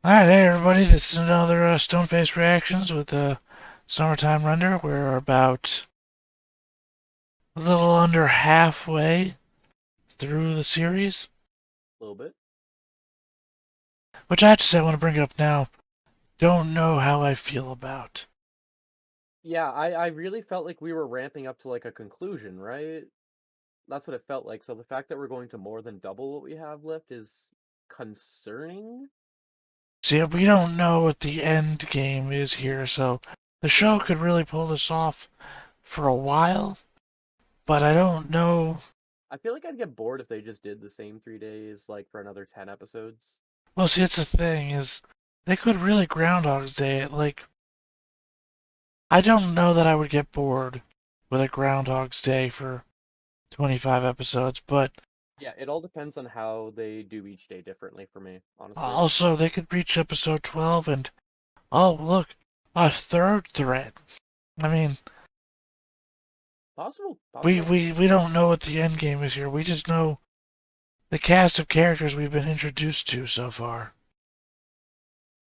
Alright, hey everybody, this is another Stoneface Reactions with Summertime Render. We're about a little under halfway through the series, A little bit. which I have to say I want to bring up now. Don't know how I feel about. Yeah, I really felt like we were ramping up to like a conclusion, right? That's what it felt like. So the fact that we're going to more than double what we have left is concerning. See, we don't know what the end game is here, so the show Yeah. could really pull this off for a while, but I don't know. I feel like I'd get bored if they just did the same 3 days, like for another 10 episodes. Well, see, it's the thing is, they could really Groundhog's Day it. Like, I don't know that I would get bored with a Groundhog's Day for 25 episodes, but Yeah, it all depends on how they do each day differently for me, honestly. also they could reach episode 12 and, oh, look, a third threat. I mean, Possible, we, possible. we, we don't know what the end game is here. We just know the cast of characters we've been introduced to so far.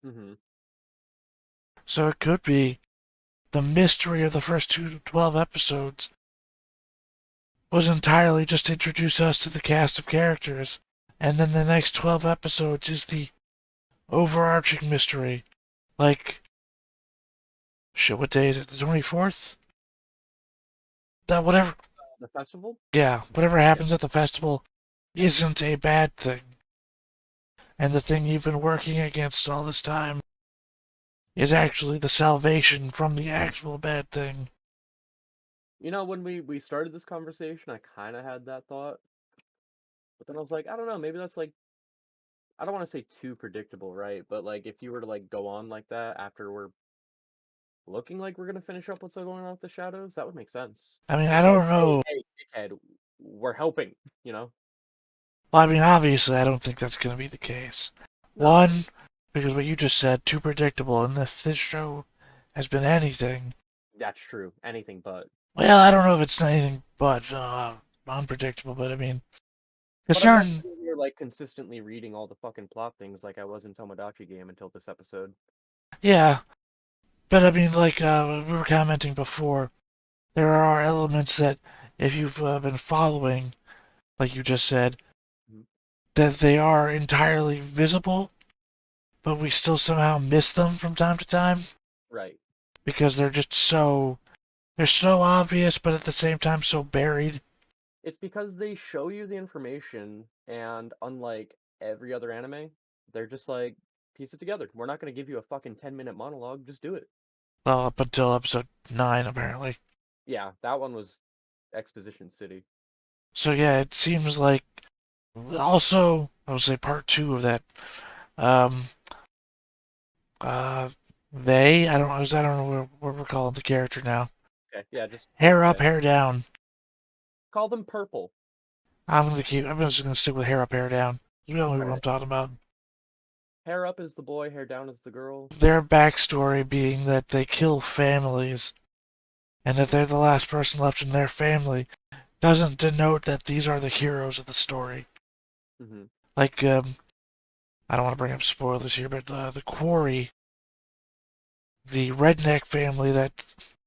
Mm-hmm. So it could be the mystery of the first 12 episodes was entirely just to introduce us to the cast of characters, and then the next 12 episodes is the overarching mystery. Like, shit, what day is it? The 24th? That whatever, The festival? yeah, whatever Yeah. happens at the festival isn't a bad thing. And the thing you've been working against all this time is actually the salvation from the actual bad thing. When we started this conversation, I kind of had that thought, but then I was like, I don't know, maybe that's like I don't want to say too predictable, right? But like if you were to like go on like that after we're looking like we're gonna finish up what's going on with the shadows, that would make sense. I mean, Where I it's like, don't hey, know. hey, dickhead, we're helping, you know? Well, I mean, obviously, I don't think that's going to be the case. No, One, because what you just said, too predictable, and if this show has been anything, that's true. Anything but. well, I don't know if it's anything but unpredictable, but I mean, a But I'm not certain, sitting here like consistently reading all the fucking plot things like I was in Tomodachi Game until this episode. yeah, but I mean, like we were commenting before, there are elements that, if you've been following, like you just said, Mhm. that they are entirely visible, but we still somehow miss them from time to time Right. because they're so obvious, but at the same time so buried. It's because they show you the information, and unlike every other anime, they're just like, piece it together. We're not going to give you a fucking 10-minute monologue, just do it. Well, up until episode 9, apparently. Yeah, that one was Exposition City. So yeah, it seems like also I would say part two of that. Um, uh, I don't know what we're calling the character now. Okay, yeah, just call Hair them up, they. hair down. Call them purple. I'm just gonna stick with hair up, hair down. You know All who I'm right. talking about. Hair up is the boy, hair down is the girl. Their backstory being that they kill families and that they're the last person left in their family doesn't denote that these are the heroes of the story. Mm-hmm. Like, I don't want to bring up spoilers here, but the Quarry, the redneck family that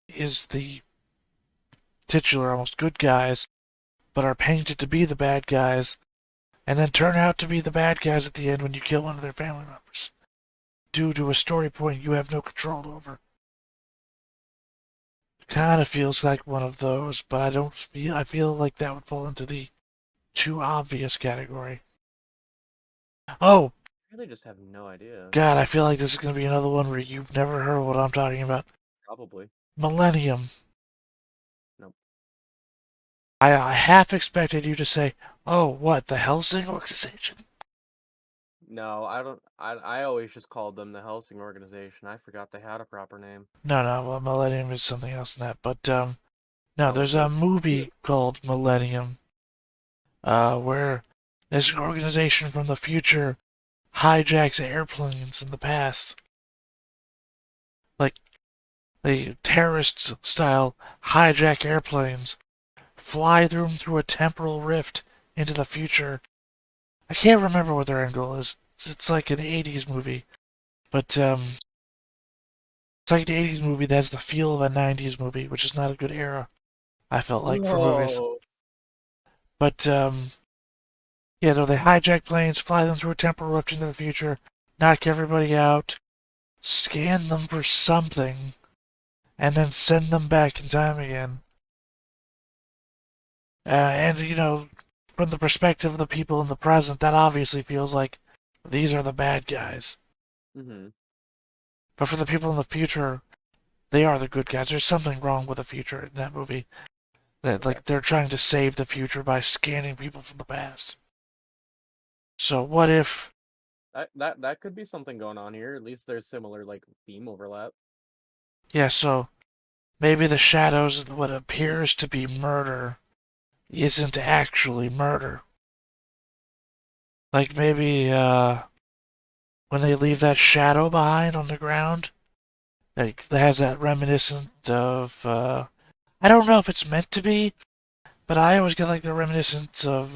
is the titular almost good guys, but are painted to be the bad guys, and then turn out to be the bad guys at the end when you kill one of their family members, due to a story point you have no control over. Kind of feels like one of those, but I feel like that would fall into the too obvious category. Oh, I really just have no idea. God, I feel like this is going to be another one where you've never heard what I'm talking about. Probably. Millennium. Nope. I half expected you to say, oh, what, the Helsing organization? No, I don't. I always just called them the Helsing Organization. I forgot they had a proper name. No, no, well, Millennium is something else than that. But, no, Oh, there's a really? movie called Millennium, where this organization from the future hijacks airplanes in the past. Like, they terrorist style hijack airplanes, fly through them through a temporal rift into the future. I can't remember what their end goal is. It's like an 80s movie. But it's like an 80s movie that has the feel of a 90s movie, which is not a good era, I felt like, for movies. Whoa. But yeah, no, they hijack planes, fly them through a temporal rift into the future, knock everybody out, scan them for something, and then send them back in time again. And, from the perspective of the people in the present, that obviously feels like these are the bad guys. Hmm. But for the people in the future, they are the good guys. There's something wrong with the future in that movie. That Okay. like they're trying to save the future by scanning people from the past. So what if That could be something going on here. At least there's similar like theme overlap. yeah, so maybe the shadows of what appears to be murder isn't actually murder. Like maybe when they leave that shadow behind on the ground, like that has that reminiscent of I don't know if it's meant to be, but I always get like the reminiscence of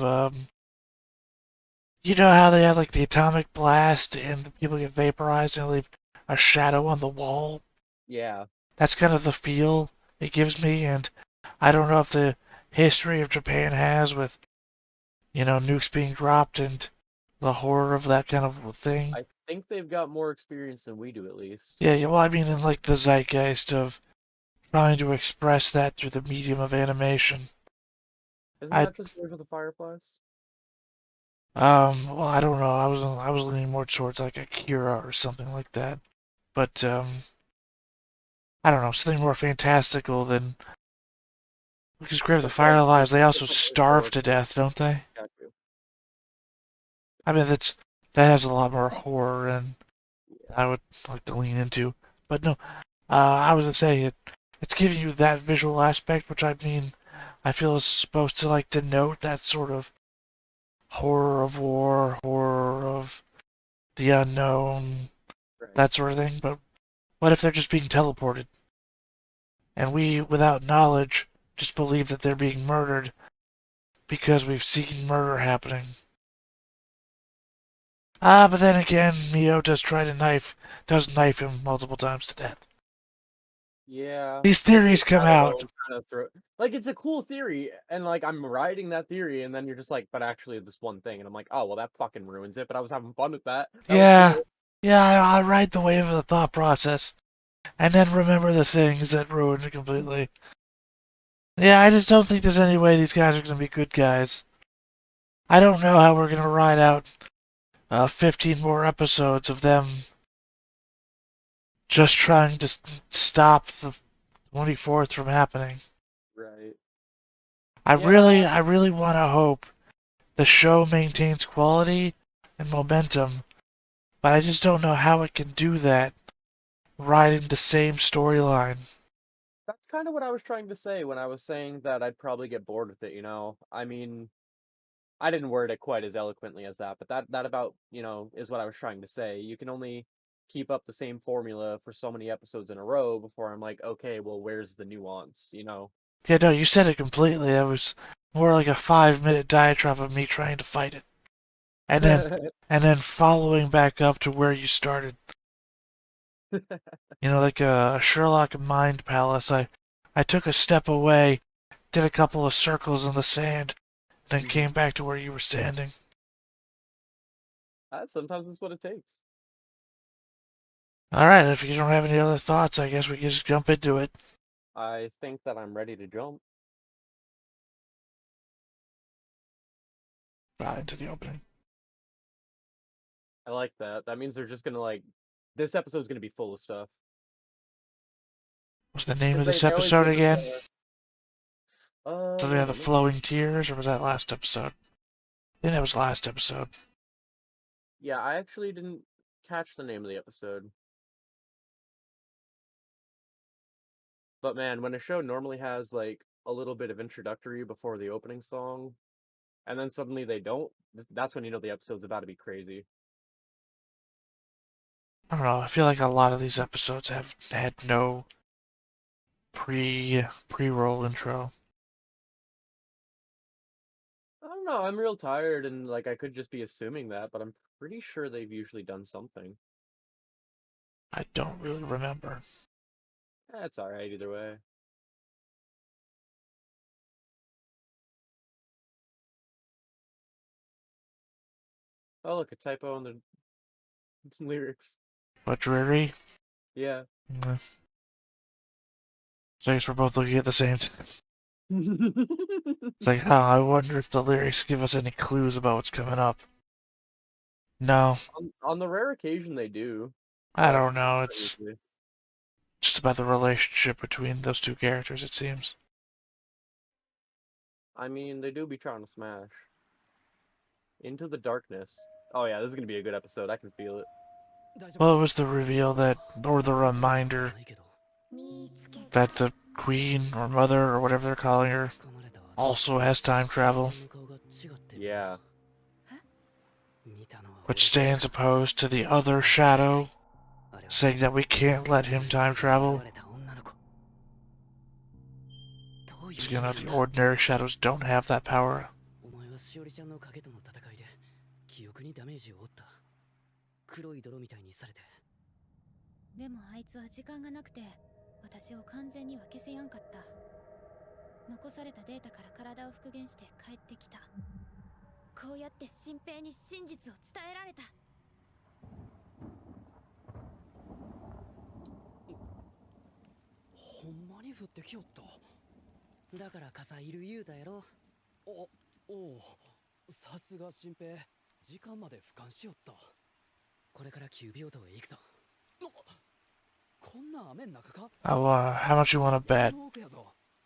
you know how they have like the atomic blast and the people get vaporized and leave a shadow on the wall? Yeah. That's kind of the feel it gives me, and I don't know if the history of Japan has with, nukes being dropped and the horror of that kind of thing. I think they've got more experience than we do, at least. Yeah, yeah, well, I mean, in like the zeitgeist of trying to express that through the medium of animation. Isn't I, that just Wars of the Fireflies? well, I don't know. I was leaning more towards like Akira or something like that. But, I don't know, something more fantastical than because Grave of the Different, Fireflies, they also different starve to historical. death, don't they? Got you. I mean, that has a lot more horror and Yeah. I would like to lean into. But no, I was gonna say it's giving you that visual aspect, which I mean, I feel is supposed to like denote that sort of horror of war, horror of the unknown, Right. that sort of thing. But what if they're just being teleported, and we, without knowledge, just believe that they're being murdered because we've seen murder happening? Ah, but then again, Mio does knife him multiple times to death. Yeah. These It's theories just, come I don't know, out. kind of throw like it's a cool theory, and like I'm riding that theory, and then you're just like, but actually this one thing, and I'm like, oh well, that fucking ruins it. But I was having fun with that. That was Yeah, cool. yeah, I ride the wave of the thought process, and then remember the things that ruined it completely. Yeah, I just don't think there's any way these guys are gonna be good guys. I don't know how we're gonna ride out 15 more episodes of them just trying to stop the 24th from happening. Right. I Yeah. really, I really want to hope the show maintains quality and momentum, but I just don't know how it can do that riding the same storyline. That's kind of what I was trying to say when I was saying that I'd probably get bored with it, you know? I mean, I didn't word it quite as eloquently as that, but that about, is what I was trying to say. You can only keep up the same formula for so many episodes in a row before I'm like, okay, well, where's the nuance, you know? Yeah, no, you said it completely. That was more like a 5 minute diatribe of me trying to fight it. And then and then following back up to where you started. Like a Sherlock Mind Palace. I took a step away, did a couple of circles in the sand, then came Mhm. back to where you were standing. Sometimes that's what it takes. Alright, if you don't have any other thoughts, I guess we can just jump into it. I think that I'm ready to jump. Right into the opening. I like that. That means they're just gonna like, this episode's gonna be full of stuff. What's the name Because of this they always episode give us again? a, So we had the let me flowing tears, or was that last episode? I think that was last episode. yeah, I actually didn't catch the name of the episode. But man, when a show normally has like a little bit of introductory before the opening song, and then suddenly they don't, that's when you know the episode's about to be crazy. I don't know. I feel like a lot of these episodes have had no pre-roll intro. I don't know, I'm real tired and like I could just be assuming that, but I'm pretty sure they've usually done something. I don't really remember. That's alright either way. Oh, look, a typo in the lyrics. But dreary? Yeah. Mm. So I guess we're both looking at the same thing. It's like, huh, I wonder if the lyrics give us any clues about what's coming up. No, On the rare occasion they do, I but don't know. not It's usually. just about the relationship between those two characters, it seems. I mean, they do be trying to smash. Into the Darkness. Oh yeah, this is gonna be a good episode. I can feel it. Well, it was the reveal that, or the reminder that the queen or mother or whatever they're calling her also has time travel, Yeah. which stands opposed to the other shadow, saying that we can't let him time travel. So, you know, the ordinary shadows don't have that power. 黒い泥みたいにされて。でもあいつは時間がなくて、私を完全には消せやんかった。残されたデータから体を復元して帰ってきた。こうやって新平に真実を伝えられた。ほんまに降ってきよった。だから傘いる言うたやろ。おお、さすが新平。時間まで俯瞰しよった。これから9秒とへ行くぞ。こんな雨ん中か? How much you want to bet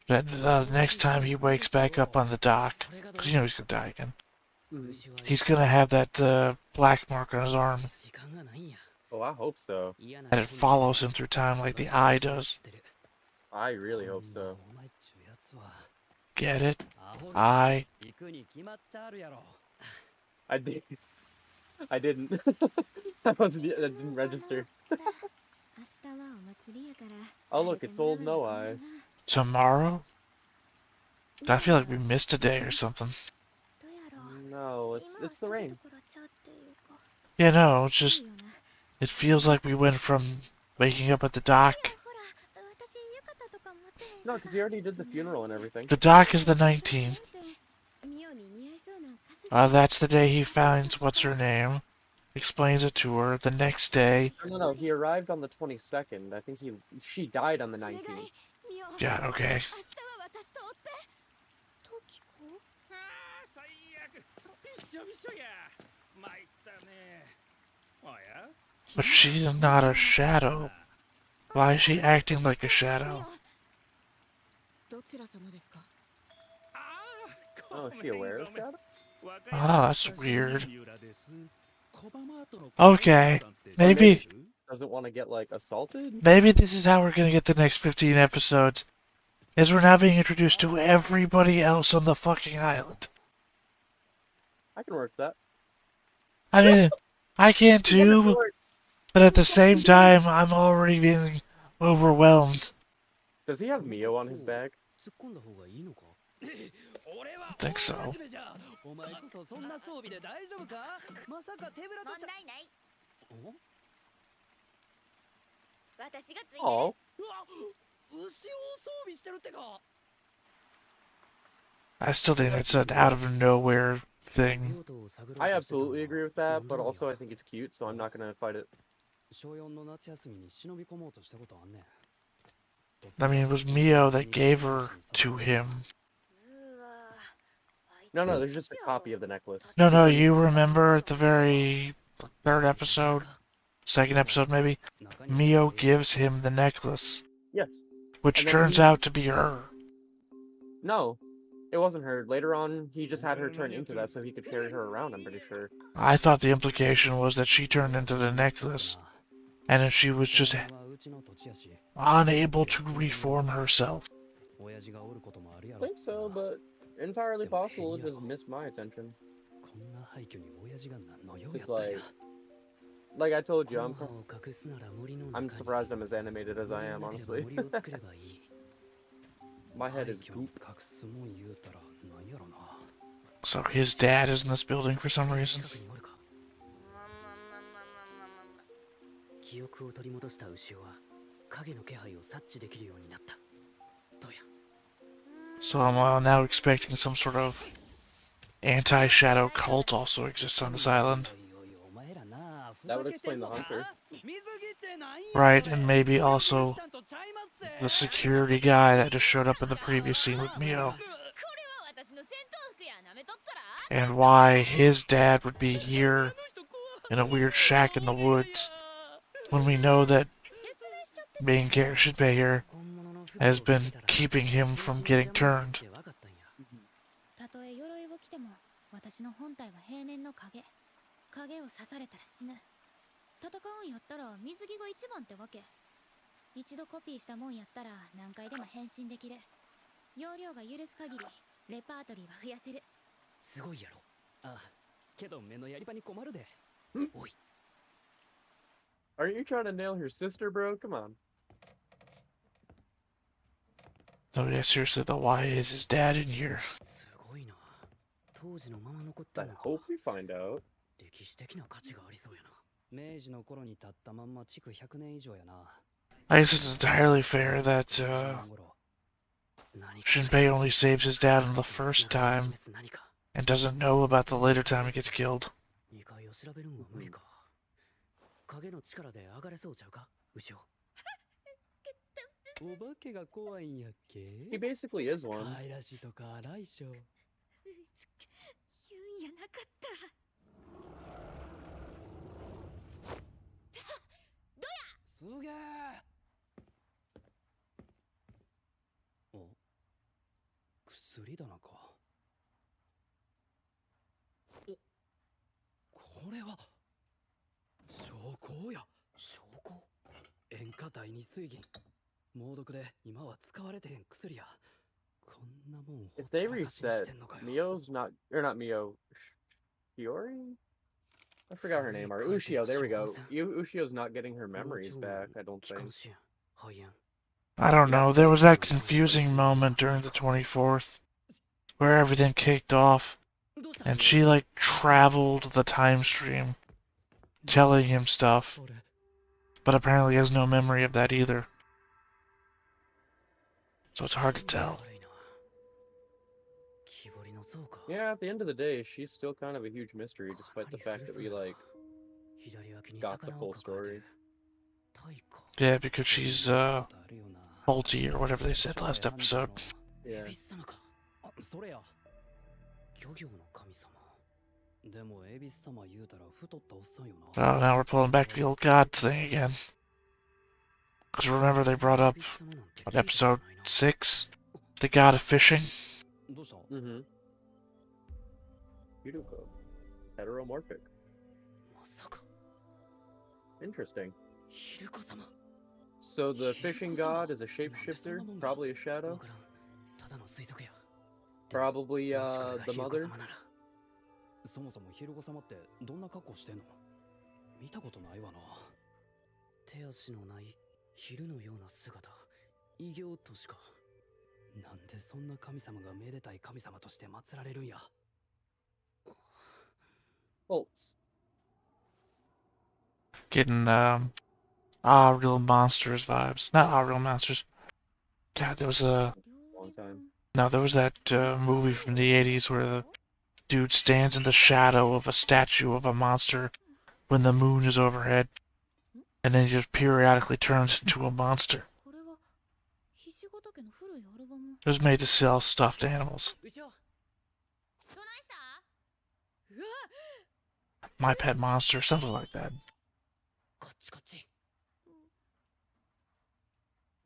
that next time he wakes back up on the dock, because you know he's gonna die again, he's gonna have that black mark on his arm, Oh, I hope so. and it follows him through time like the eye does. I really hope so. Get it? I. I did. I didn't. That didn't register. Oh look, it's old No Eyes. Tomorrow? I feel like we missed a day or something. No, it's the rain. Yeah, no, it's just, it feels like we went from waking up at the dock. No, because he already did the funeral and everything. The dock is the 19th. That's the day he finds what's her name, explains it to her. The next day. No, he arrived on the 22nd. I think she died on the 19th. God, okay. But she's not a shadow. Why is she acting like a shadow? Oh, is she aware of shadows? Oh, that's weird. Okay, maybe doesn't want to get like assaulted. Maybe this is how we're gonna get the next 15 episodes. Is we're now being introduced to everybody else on the fucking island. I can work that. I mean, I can too, but at the same time, I'm already being overwhelmed. Does he have Mio on his bag? I think so. Oh. I still think it's an out of nowhere thing. I absolutely agree with that, but also I think it's cute, so I'm not gonna fight it. I mean, it was Mio that gave her to him. No, there's just a copy of the necklace. No, you remember at the very third episode? Second episode, maybe? Mio gives him the necklace. Yes. Which turns out to be her. No, it wasn't her. Later on, he just had her turn into that so he could carry her around, I'm pretty sure. I thought the implication was that she turned into the necklace, and that she was just unable to reform herself. I think so, but entirely possible. It just missed my attention. It's like I told you, I'm surprised I'm as animated as I am, honestly. My head is goop. So his dad is in this building for some reason. 記憶を取り戻した牛尾は影の気配を察知できるようになった。どうや。 So I'm now expecting some sort of anti-shadow cult also exists on this island. That would explain the hunter. Right, and maybe also the security guy that just showed up in the previous scene with Mio. And why his dad would be here in a weird shack in the woods when we know that main character Shinpei here has been keeping him from getting turned. たとえ鎧を着ても私の本体は平面の影を刺されたら死ぬ。戦うんやったら水着が一番ってわけ。一度コピーしたもんやったら何回でも変身できる。容量が許す限りレパートリーは増やせる。すごいやろ。あ、けど目のやり場に困るで。おい。 Aren't you trying to nail her sister, bro? Come on. No, yeah, seriously though, why is his dad in here? すごいな。当時のまま残って I んのか。 hope we find out. 歴史的な価値がありそうやな。明治の頃に建ったまんま築100年以上やな。 I guess it's entirely fair that Shinpei only saves his dad on the first time and doesn't know about the later time he gets killed. 2階を調べるんは無理か。影の力で上がれそうちゃうか、牛尾。お化けが怖いんやっけ。 He basically is one. 可愛らしいとか荒いしょ。言うんやなかった。すげえ。お、薬棚か。お、これは証拠や。証拠。塩化第二水銀。猛毒で今は使われてへん薬や。こんなもん。 If they reset, Mio's not, or not Mio, Shiori? I forgot her name. Or Ushio, there we go. Ushio's not getting her memories back, I don't think. I don't know, there was that confusing moment during the 24th where everything kicked off and she like traveled the time stream telling him stuff, but apparently has no memory of that either. So it's hard to tell. Yeah, at the end of the day, she's still kind of a huge mystery, despite the fact that we, like, got the full story. Yeah, because she's, faulty or whatever they said last episode. Yeah. Oh, now we're pulling back the old gods thing again. Because remember they brought up, on episode 6, the god of fishing? Mm-hmm. Beautiful. Heteromorphic. Interesting. So the fishing god is a shapeshifter? Probably a shadow? Probably, the mother? そもそもヒルコ様ってどんな格好してんの？見たことないわな。手足のない昼のような姿、異形としか。なんでそんな神様がめでたい神様として祀られるんや。Bolts. Getting, Real Monsters vibes. Not Real Monsters. God, there was a... Long time. No, there was that, movie from the 80s where the dude stands in the shadow of a statue of a monster when the moon is overhead, and then he just periodically turns into a monster. It was made to sell stuffed animals. My Pet Monster, something like that.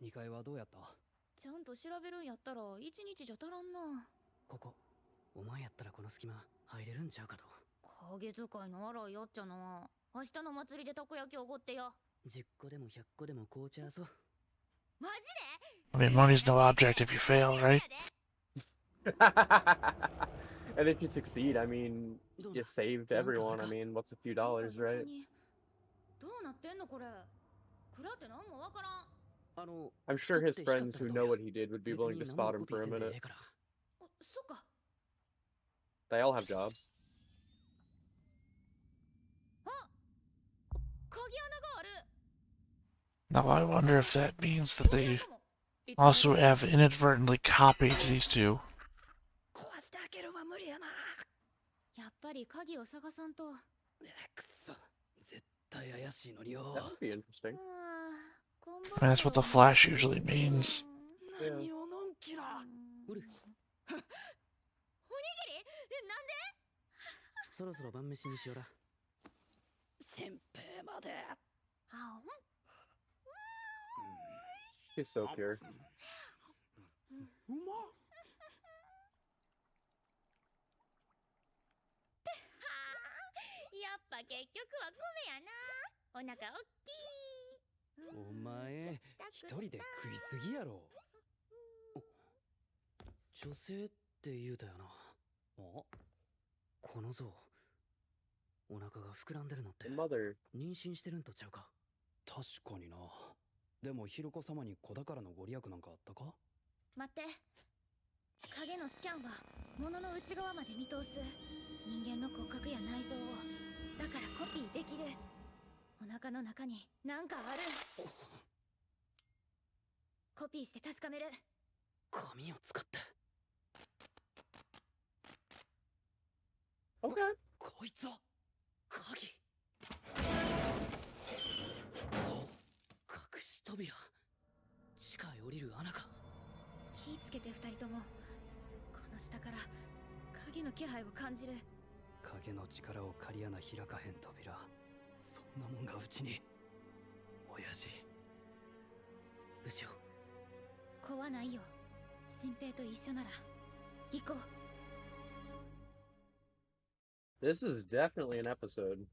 2階はどうやった？ちゃんと調べるんやったら1日じゃ足らんな。ここ、お前やったらこの隙間入れるんちゃうかと。影使いの荒いやっちゃな。明日の祭りでたこ焼きおごってや。10個でも100個でも紅茶ぞ。マジで？ I mean, money's no object if you fail, right? And if you succeed, I mean, you saved everyone. I mean, what's a few dollars, right? どうなってんのこれ。蔵ってなんもわからん。I'm sure his friends who know what he did would be willing to spot him for a minute. そっか。 They all have jobs. あ、鍵穴がある。Now I wonder if that means that they also have inadvertently copied these two. 壊して開けるは無理やな。やっぱり鍵を探さんと。くそ、絶対怪しいのによ。 That would be interesting. I mean, that's what the flash usually means. 何をのんきら。おる。おにぎり？なんで？そろそろ晩飯にしよら。先兵まで。あ He's so pure. うまっ。やっぱ結局は米やな。お腹おっきい。お前、一人で食いすぎやろ。女性って言うたよな。あ、この像、お腹が膨らんでるのって The mother. 妊娠してるんとちゃうか。確かにな。でもひろこ様に子宝のご利益なんかあったか。待って。影のスキャンは物の内側まで見通す。人間の骨格や内臓を。だからコピーできる。お腹の中に何かある。コピーして確かめる。紙を使って。Okay. こいつは鍵。隠し扉。地下へ降りる穴か。気ぃつけて二人とも。この下から影の気配を感じる。影の力を借り穴開かへん扉。そんなもんがうちに。親父。後ろ。怖ないよ。新平と一緒なら行こう。This is definitely an episode.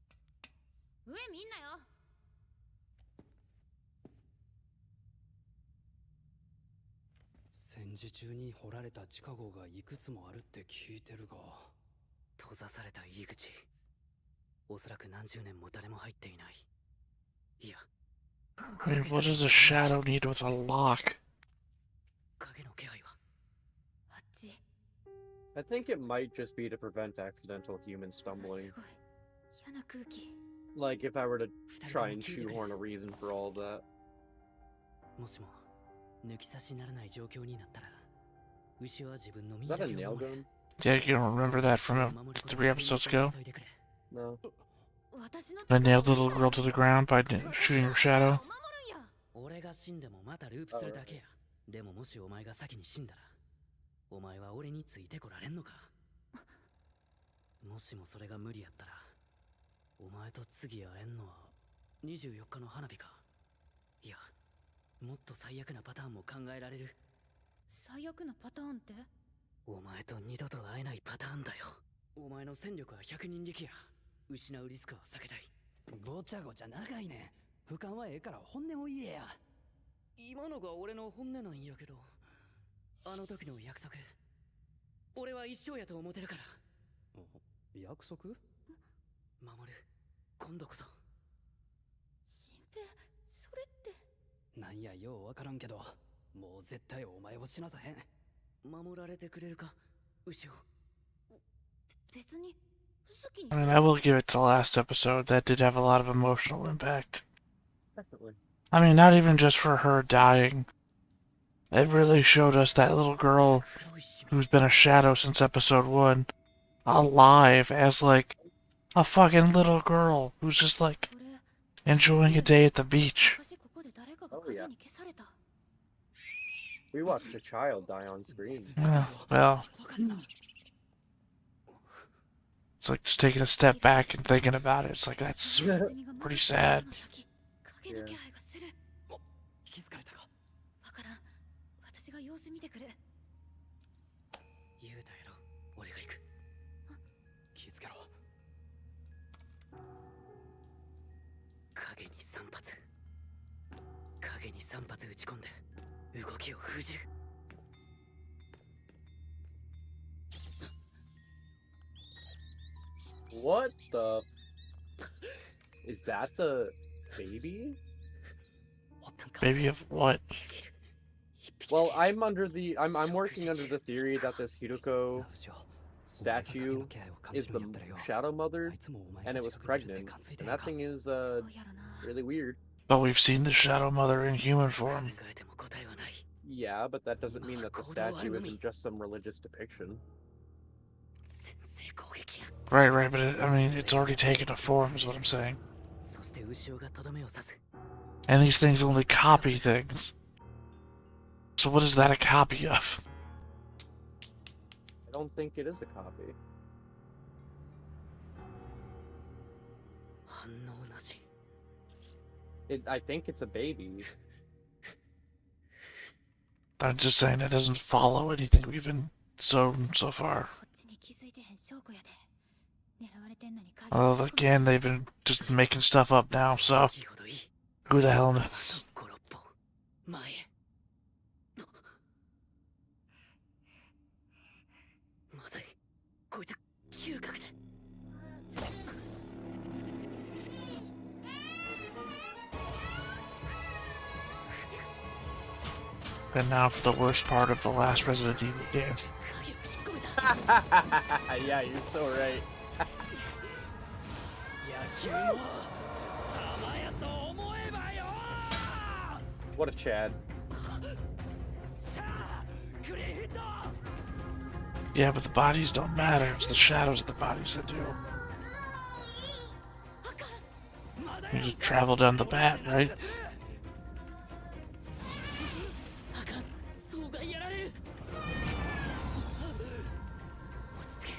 上見んなよ。戦時中に掘られた地下壕がいくつもあるって聞いてるが。閉ざされた入り口。おそらく何十年も誰も入っていない。いや。 I mean, what does a shadow need with a lock? 影の気配は。あっち。 I think it might just be to prevent accidental human す stumbling. ごい。嫌な空気。 Like if I were to try and shoehorn a reason for all of that. もしも抜き差しならない状況になったら、牛は自分の身 Is that だ a けを nail 守る。 gun? Yeah, you don't remember that from 3 episodes ago? No. 私の I nailed the little girl to the ground by shooting her shadow. 俺が死んでもまたループするだけや。でももしお前が先に死んだら、お前は俺についてこられんのか。もしもそれが無理やったら、お前と次会えんのは24日の花火か。いや、もっと最悪なパターンも考えられる。最悪なパターンって？お前と二度と会えないパターンだよ。お前の戦力は100人力や。失うリスクは避けたい。ごちゃごちゃ長いね。俯瞰はええから本音を言えや。今のが俺の本音なんやけど、あの時の約束、俺は一生やと思ってるから。約束？守る。今度こそ。新平、それって。なんやようわからんけど、もう絶対お前を死なさへん。守られてくれるか、牛を。別に好きに。 I mean, I will give it to the last episode. That did have a lot of emotional impact. Definitely. I mean, not even just for her dying. It really showed us that little girl who's been a shadow since episode 1 alive as, like, a fucking little girl who's just, like, enjoying a day at the beach. Oh yeah. We watched a child die on screen. Yeah, well, it's like just taking a step back and thinking about it. It's like, that's pretty sad. Yeah. 気づかれたか。わからん。私が様子見てくる。言うたやろ、俺が行く。気づけろ。影に3発。影に3発撃ち込んで動きを封じる。What the? Is that the baby? Baby of what? Well, I'm working under the theory that this Hiruko statue is the Shadow Mother, and it was pregnant, and that thing is really weird. But we've seen the Shadow Mother in human form. 考えても答えはない。 Yeah, but that doesn't mean that the statue isn't just some religious depiction. 先制攻撃や。 Right, but I mean, it's already taken a form, is what I'm saying. そして後ろがとどめを刺す。 And these things only copy things. So what is that a copy of? I don't think it is a copy. 反応なし。 I think it's a baby. I'm just saying that doesn't follow anything we've been shown so far. こっちに気づいてへん証拠やで。狙われてんのに鍵 Well, again, they've been just making stuff up now, so いいほどいい。 who the hell knows? 5、6歩前へ。まずい。こいつ嗅覚で。 And now for the worst part of the last Resident Evil game. 鍵を引っ込めた。 Yeah, you're so right. 野球も玉やと思えばよ。 What a Chad. さあ、クリーンヒット。 Yeah, but the bodies don't matter. It's the shadows of the bodies that do. まだ You just travel down the bat, right? あかん、そうがやられる。落ち着け、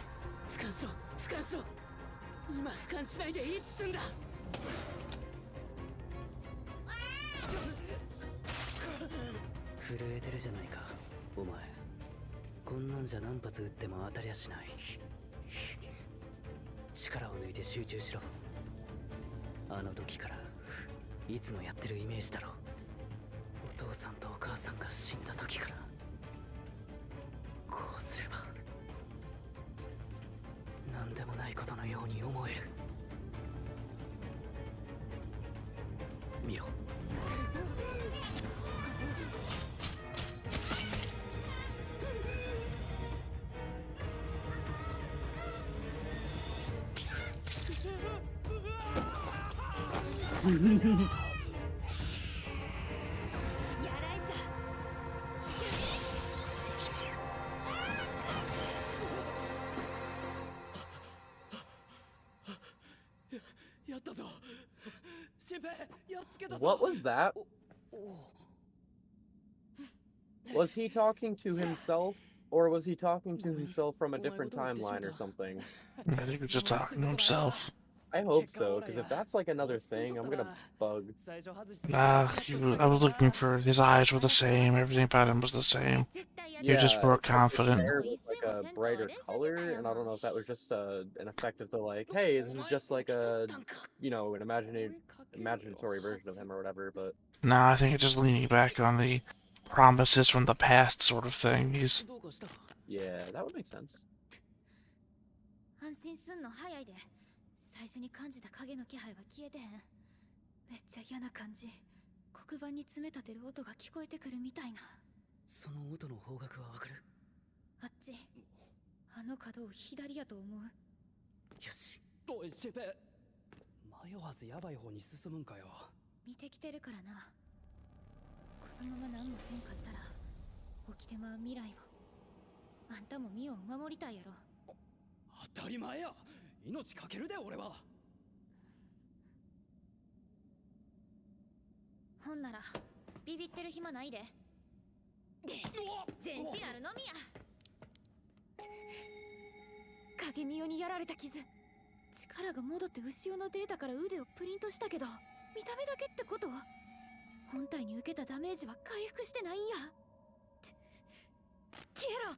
俯瞰しろ、俯瞰しろ。今俯瞰しないでいつすんだ。震えてるじゃないか、お前。こんなんじゃ何発撃っても当たりゃしない。力を抜いて集中しろ。あの時からいつもやってるイメージだろ。お父さんとお母さんが死んだ時から。こうすれば何でもないことのように思える。見ろ。やらいじゃ。やったぞ。新平、やっつけたぞ。 What was that? Was he talking to himself? Or was he talking to himself from a different timeline or something? I think he was just talking to himself. I hope so, because if that's like another thing, I'm gonna bug. Nah, I was looking for his eyes were the same, everything about him was the same. 絶対やる。 You're just more it's like his confident. hair was like a brighter color, and I don't know if that was just an effect of the like, hey, this is just like a, you know, an imaginatory version of him or whatever, but Nah, I think it's just leaning back on the promises from the past sort of thing. He's どうかした。 yeah, that would make sense. 安心すんの早いで。最初に感じた影の気配は消えてへん。めっちゃ嫌な感じ。黒板に詰め立てる音が聞こえてくるみたいな。その音の方角はわかる。あっち。あの角を左やと思う。よし。おい、新平。迷わずやばい方に進むんかよ。見てきてるからな。このまま何もせんかったら起きてまう未来を。あんたも身を守りたいやろ。当たり前や。命かけるで俺は。ほんならビビってる暇ないで。全身あるのみや。影見よにやられた傷。力が戻って後ろのデータから腕をプリントしたけど、見た目だけってことは本体に受けたダメージは回復してないんや。消えろ。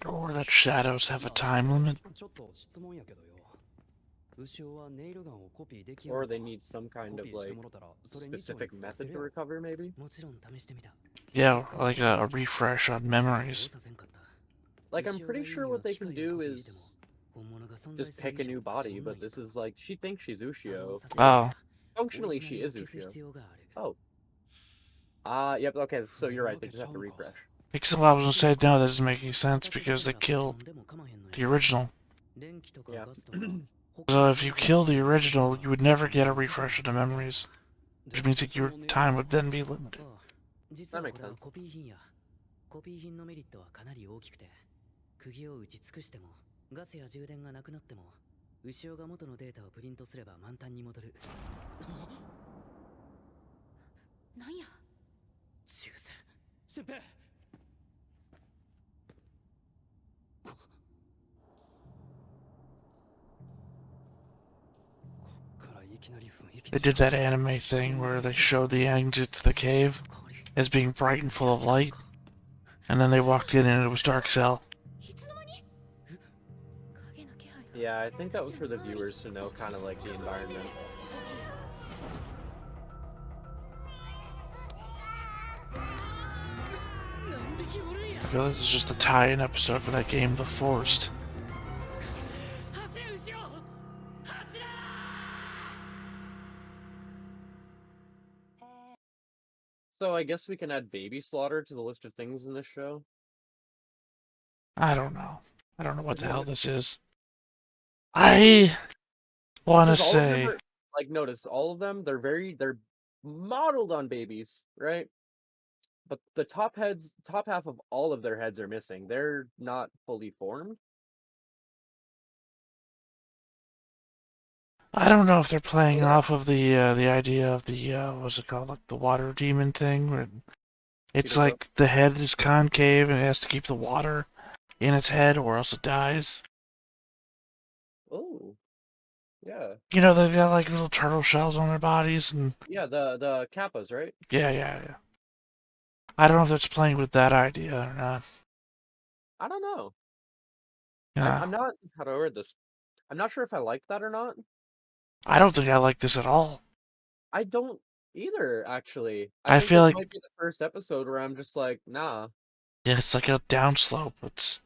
or that shadows have a time limit. ちょっと質問やけどよ。後ろはネイルガンをコピーできる Or のか。 they need some kind of コピーして like もらったらそれに一枚 specific 付加す method る to よ。 recover, maybe? もちろん試してみた。 Yeah, like a refresh on どう memories. させんかった。 Like, I'm pretty sure what they can do is just pick a new body, but this is like, she thinks she's Ushio. Oh, Functionally, she is Ushio. Oh. Yep, okay, so you're right, they just have to refresh. because I was gonna say no, that doesn't make any sense because they killed the original. Yeah. So if you kill the original, you would never get a refresh of the memories, which means that your time would then be limited. That makes sense. コピー品やコピー品のメリットはかなり大きくて、釘を打ち尽くしてもガスや充電がなくなっても牛尾が元のデータをプリントすれば満タンに戻る。なんや修正先輩、こっからいきなり雰囲気 They did that anime thing where they showed the exit to the cave as being bright and full of light, and then they walked in and it was dark cell. いつの間に影の気配が Yeah, I think that was for the viewers to know kind of like the environment. I feel like this is just a tie-in episode for that game, The Forest. So I guess we can add baby slaughter to the list of things in this show. I don't know. I don't know what the hell this is. I want to 'Cause all of them say... are- like, notice all of them, they're modeled on babies, right? But the top half of all of their heads are missing. They're not fully formed. I don't know if they're playing Okay. off of the idea of the what's it called, like the water demon thing, where it's Peter like the head is concave and it has to keep the water in its head or else it dies. Oh, yeah, You know, they've got like little turtle shells on their bodies, and yeah. The kappas, right? yeah. I don't know if that's playing with that idea or not. I don't know. Yeah, I'm not. How do I word this? I'm not sure if I like that or not. I don't think I like this at all. I don't either, actually. I think feel this like- might be the first episode where I'm just like, nah. Yeah, it's like a downslope.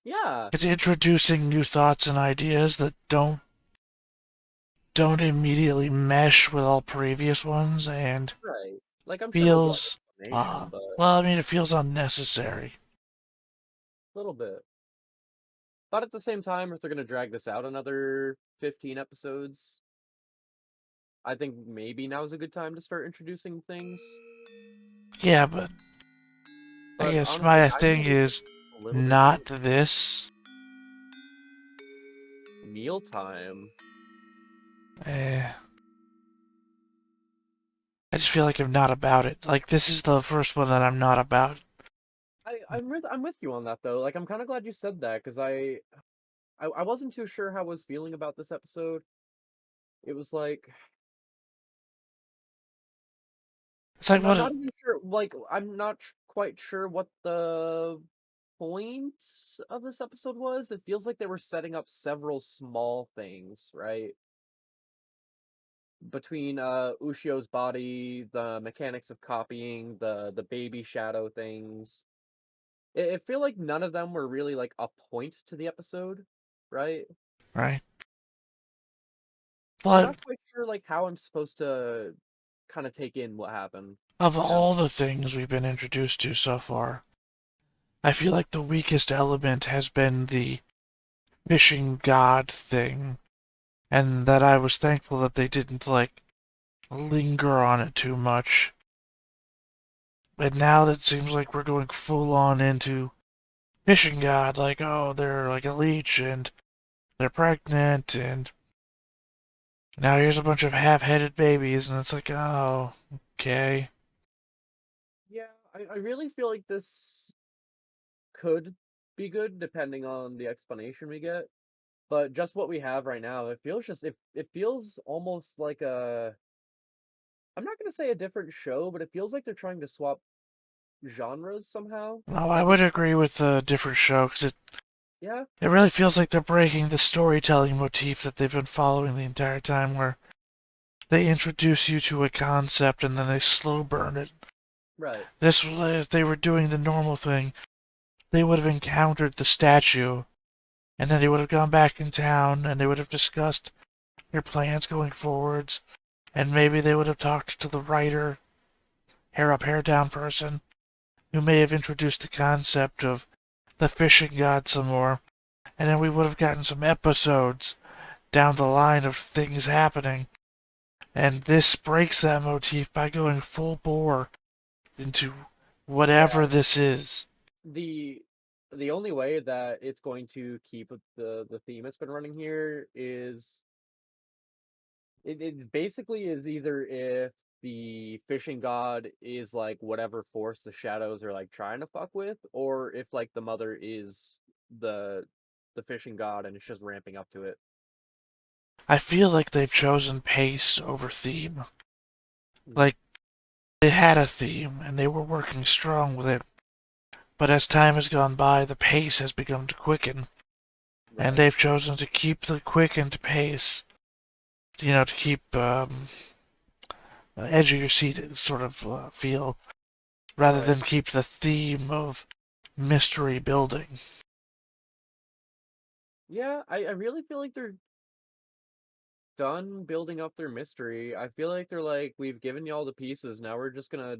Yeah, It's introducing new thoughts and ideas that don't immediately mesh with all previous ones, and right. Like I'm sure there's a lot of feels explanation, but well. I mean, it feels unnecessary. a little bit. But at the same time, if they're gonna drag this out another 15 episodes, I think maybe now's a good time to start introducing things. Yeah, but I But guess honestly, my I thing need is a little bit not more. this. Mealtime. Eh. I just feel like I'm not about it. Like, this is the first one that I'm not about. I'm with you on that though. Like I'm kind of glad you said that because I wasn't too sure how I was feeling about this episode. It was like It's like, I'm what? not even sure. Like I'm not quite sure what the point of this episode was. It feels like they were setting up several small things, right? Between Ushio's body, the mechanics of copying, the baby shadow things. It feel like none of them were really like a point to the episode, right? Right? I'm But not quite sure like how I'm supposed to kind of take in what happened. of all the things we've been introduced to so far, I feel like the weakest element has been the fishing god thing. And that I was thankful that they didn't, like, linger on it too much. But now that seems like we're going full on into fishing god, like, oh, they're like a leech and they're pregnant and now here's a bunch of half-headed babies and it's like, oh, okay. Yeah, I really feel like this could be good depending on the explanation we get. But just what we have right now, it feels just it feels almost like a I'm not gonna say a different show, but it feels like they're trying to swap genres somehow. No, I would agree with the different show because Yeah, it really feels like they're breaking the storytelling motif that they've been following the entire time where they introduce you to a concept and then they slow burn it. right. This was, if they were doing the normal thing, they would have encountered the statue, and then they would have gone back in town, and they would have discussed their plans going forwards, and maybe they would have talked to the writer, hair up, hair down person, who may have introduced the concept of the fishing god some more, and then we would have gotten some episodes down the line of things happening. And this breaks that motif by going full bore into whatever Yeah. this is. The the only way that it's going to keep the theme it's been running here is it basically is either if the fishing god is like whatever force the shadows are like trying to fuck with, or if like the mother is the the fishing god and it's just ramping up to it. I feel like they've chosen pace over theme. Mm. Like, they had a theme and they were working strong with it. But as time has gone by, the pace has begun to quicken. And Right. they've chosen to keep the quickened pace, to keep edge of your seat sort of feel, rather Right. than keep the theme of mystery building. Yeah, I really feel like they're done building up their mystery. I feel like they're like, we've given you all the pieces, now we're just gonna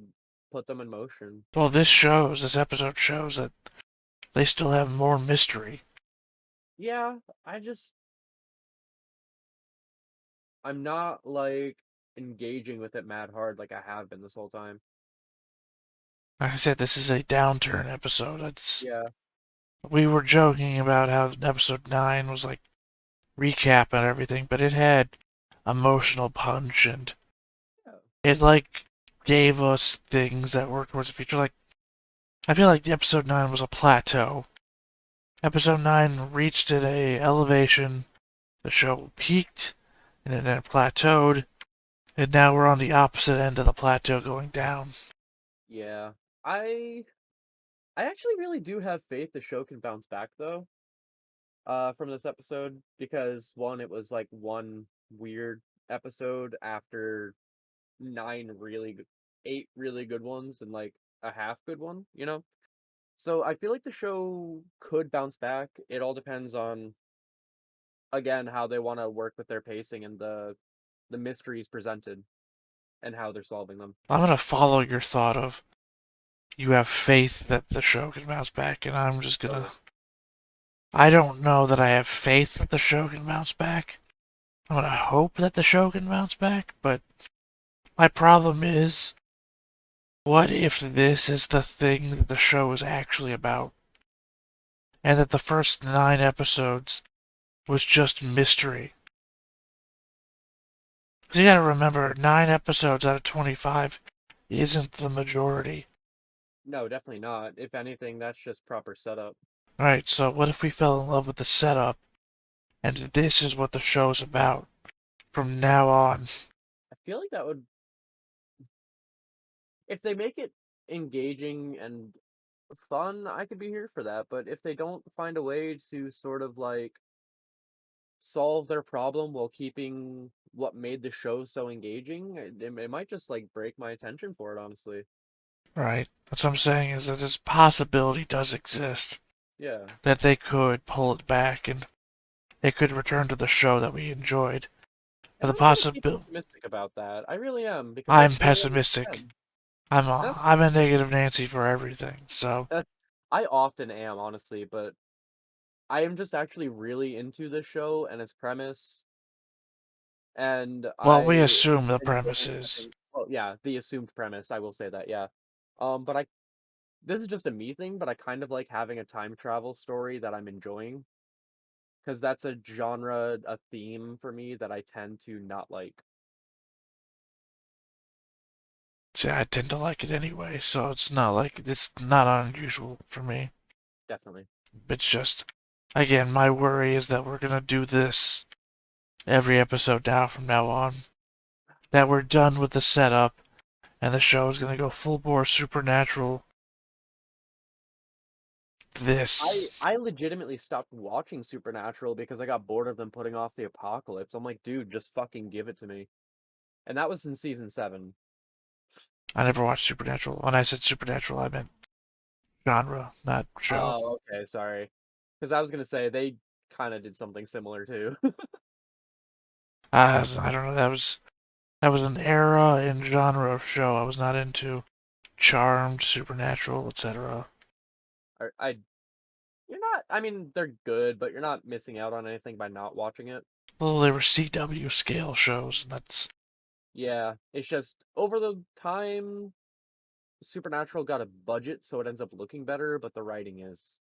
put them in motion. Well, this episode shows that they still have more mystery. Yeah, I just I'm not like engaging with it mad hard like I have been this whole time. Like I said, this is a downturn episode. Yeah. We were joking about how episode 9 was like recap and everything, but it had emotional punch and Yeah. it like gave us things that were towards the future. Like, I feel like the episode 9 was a plateau. Episode 9 reached at a elevation. The show peaked and then it plateaued, and now we're on the opposite end of the plateau going down. Yeah. I I actually really do have faith the show can bounce back though, from this episode because one, it was like one weird episode after eight really good ones and like a half good one, you know? So I feel like the show could bounce back. It all depends on again how they want to work with their pacing and the mysteries presented and how they're solving them. I'm gonna follow your thought of you have faith that the show can bounce back, and I'm just gonna. So I don't know that I have faith that the show can bounce back. I'm gonna hope that the show can bounce back, but my problem is, what if this is the thing that the show is actually about? And that the first 9 episodes was just mystery? Because you gotta remember, 9 episodes out of 25 isn't the majority. no, definitely not. If anything, that's just proper setup. Right, so what if we fell in love with the setup, and this is what the show's about from now on? I feel like that would, if they make it engaging and fun, I could be here for that. But if they don't find a way to sort of like solve their problem while keeping what made the show so engaging, it might just like break my attention for it, honestly. Right? That's what I'm saying, is that this possibility does exist. Yeah. That they could pull it back and it could return to the show that we enjoyed. But And the I'm gonna be possibility. pessimistic about that. I really am because I I'm feel like pessimistic. again, that's I'm a negative Nancy for everything. So, that's I often am, honestly, but I am just actually really into this show and its premise, and well, we I assume the premise enjoy is. having well, yeah, the assumed premise, I will say that, yeah. But I this is just a me thing, but I kind of like having a time travel story that I'm enjoying because that's a genre, a theme for me that I tend to not like. See, I tend to like it anyway, so it's not unusual for me. Definitely. It's just, again, my worry is that we're gonna do this every episode now from now on. That we're done with the setup, and the show is gonna go full bore supernatural. I This. I legitimately stopped watching Supernatural because I got bored of them putting off the apocalypse. I'm like, dude, just fucking give it to me. And that was in season 7. I never watched Supernatural. When I said supernatural, I meant genre, not show. Oh, okay, sorry. Because I was gonna say they kind of did something similar too. I don't know. That was an era and genre of show I was not into. Charmed, Supernatural, etc. I you're not. I mean, they're good, but you're not missing out on anything by not watching it. Well, they were CW scale shows, and that's... Yeah, it's just over the time, Supernatural got a budget, so it ends up looking better, but the writing is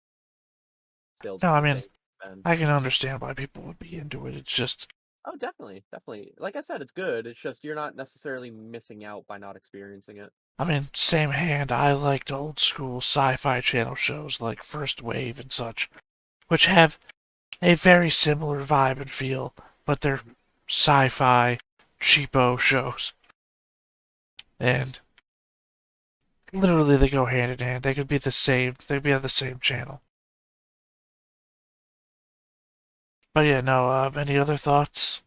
still No, I the mean, same. And I can understand why people would be into it. It's just... oh, definitely, definitely. Like I said, it's good. It's just you're not necessarily missing out by not experiencing it. I mean, same hand, I liked old school sci-fi channel shows like First Wave and such, which have a very similar vibe and feel, but they're sci-fi, cheapo shows. And literally they go hand in hand. They could be the same, they'd be on the same channel. But yeah, no, any other thoughts?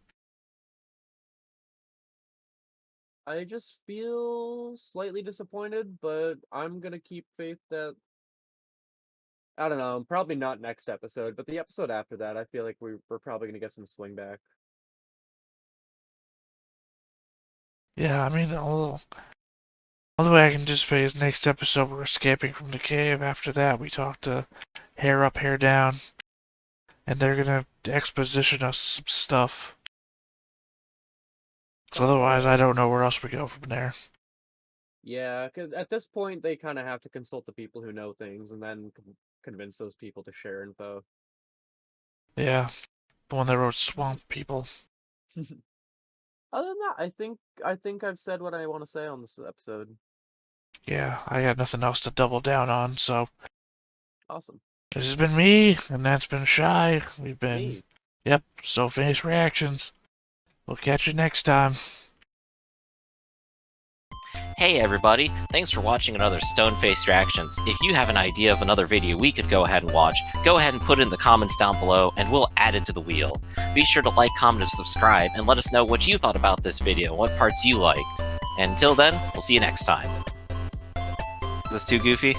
I just feel slightly disappointed, but I'm gonna keep faith that I don't know, probably not next episode, but the episode after that, I feel like we're probably gonna get some swing back. Yeah, I mean, the only way I can anticipate is next episode we're escaping from the cave. After that, we talk to Hair Up, Hair Down, and they're gonna exposition us some stuff. Because otherwise, I don't know where else we go from there. Yeah, because at this point, they kind of have to consult the people who know things and then convince those people to share info. Yeah, the one that wrote Swamp People. Other than that, I think I've said what I want to say on this episode. Yeah, I got nothing else to double down on, so Awesome. this has been me, and that's been Shy. We've been, Me. yep, Stone Face Reactions. We'll catch you next time. Hey everybody, thanks for watching another Stone-Faced Reactions. If you have an idea of another video we could go ahead and watch, go ahead and put it in the comments down below and we'll add it to the wheel. Be sure to like, comment, and subscribe, and let us know what you thought about this video, what parts you liked. And until then, we'll see you next time. Is this too goofy?